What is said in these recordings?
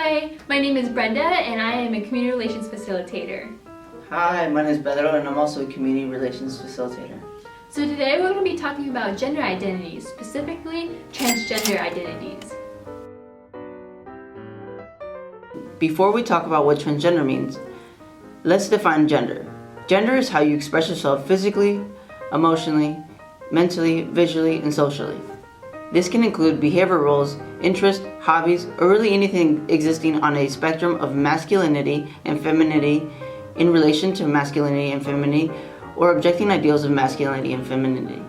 Hi, my name is Brenda and I am a community relations facilitator. Hi, my name is Pedro and I'm also a community relations facilitator. So today we're going to be talking about gender identities, specifically transgender identities. Before we talk about what transgender means, let's define gender. Gender is how you express yourself physically, emotionally, mentally, visually, and socially. This can include behavior roles, interests, hobbies, or really anything existing on a spectrum of masculinity and femininity in relation to masculinity and femininity, or objecting ideals of masculinity and femininity.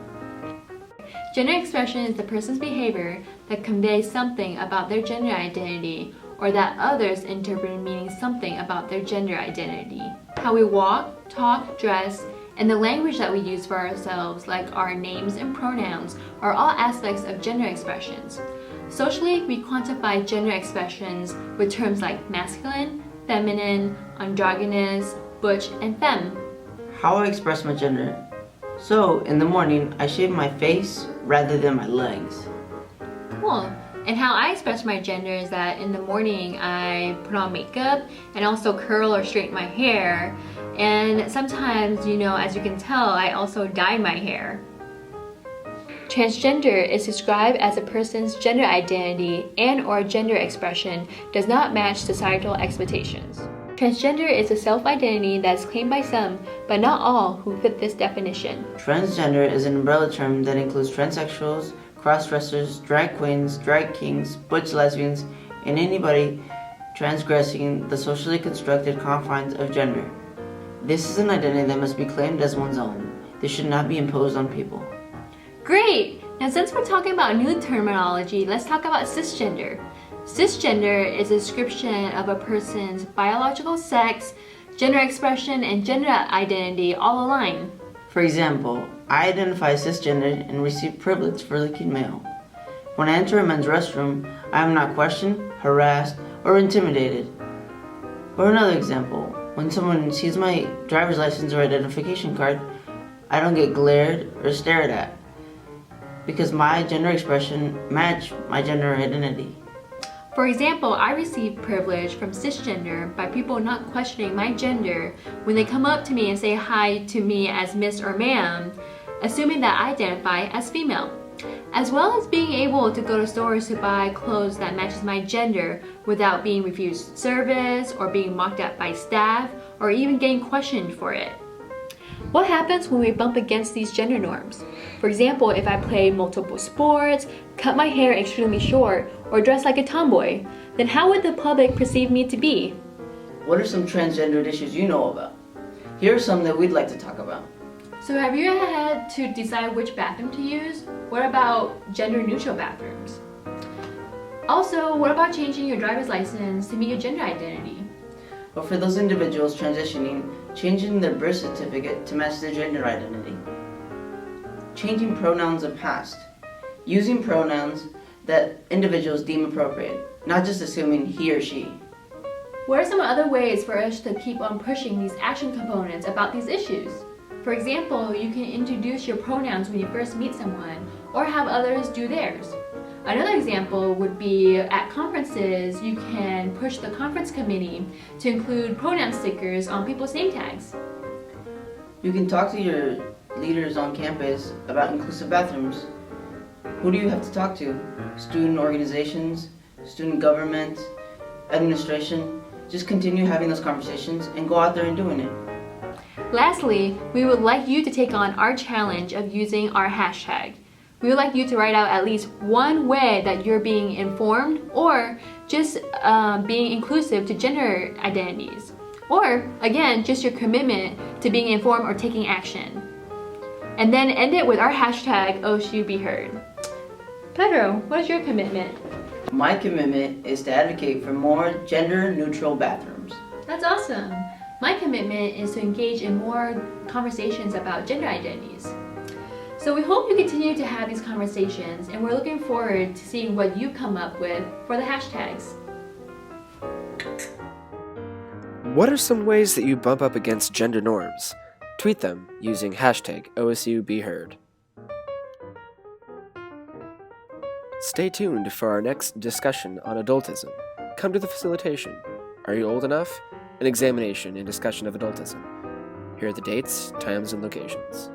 Gender expression is the person's behavior that conveys something about their gender identity or that others interpret meaning something about their gender identity. How we walk, talk, dress, and the language that we use for ourselves, like our names and pronouns, are all aspects of gender expressions. Socially, we quantify gender expressions with terms like masculine, feminine, androgynous, butch, and femme. How I express my gender. So, in the morning, I shave my face rather than my legs. Cool. And how I express my gender is that in the morning I put on makeup and also curl or straighten my hair. And sometimes, as you can tell, I also dye my hair. Transgender is described as a person's gender identity and or gender expression does not match societal expectations. Transgender is a self-identity that is claimed by some, but not all, who fit this definition. Transgender is an umbrella term that includes transsexuals, cross-dressers, drag queens, drag kings, butch lesbians, and anybody transgressing the socially constructed confines of gender. This is an identity that must be claimed as one's own. This should not be imposed on people. Great! Now since we're talking about new terminology, let's talk about cisgender. Cisgender is a description of a person's biological sex, gender expression, and gender identity all align. For example, I identify as cisgender and receive privilege for looking male. When I enter a men's restroom, I am not questioned, harassed, or intimidated. Or another example, when someone sees my driver's license or identification card, I don't get glared or stared at because my gender expression match my gender identity. For example, I receive privilege from cisgender by people not questioning my gender when they come up to me and say hi to me as Miss or Ma'am, assuming that I identify as female. As well as being able to go to stores to buy clothes that matches my gender without being refused service or being mocked at by staff or even getting questioned for it. What happens when we bump against these gender norms? For example, if I play multiple sports, cut my hair extremely short, or dress like a tomboy, then how would the public perceive me to be? What are some transgendered issues you know about? Here are some that we'd like to talk about. So have you ever had to decide which bathroom to use? What about gender-neutral bathrooms? Also, what about changing your driver's license to meet your gender identity? But for those individuals transitioning, changing their birth certificate to match their gender identity. Changing pronouns of past. Using pronouns that individuals deem appropriate, not just assuming he or she. What are some other ways for us to keep on pushing these action components about these issues? For example, you can introduce your pronouns when you first meet someone, or have others do theirs. Another example would be at conferences, you can push the conference committee to include pronoun stickers on people's name tags. You can talk to your leaders on campus about inclusive bathrooms. Who do you have to talk to? Student organizations, student government, administration. Just continue having those conversations and go out there and doing it. Lastly, we would like you to take on our challenge of using our hashtag. We would like you to write out at least one way that you're being informed or just being inclusive to gender identities. Or, again, just your commitment to being informed or taking action. And then end it with our hashtag #OhShouldBeHeard. Pedro, what is your commitment? My commitment is to advocate for more gender-neutral bathrooms. That's awesome. My commitment is to engage in more conversations about gender identities. So we hope you continue to have these conversations, and we're looking forward to seeing what you come up with for the hashtags. What are some ways that you bump up against gender norms? Tweet them using hashtag #OSUBeHeard. Stay tuned for our next discussion on adultism. come to the facilitation. Are you old enough? An examination and discussion of adultism. Here are the dates, times, and locations.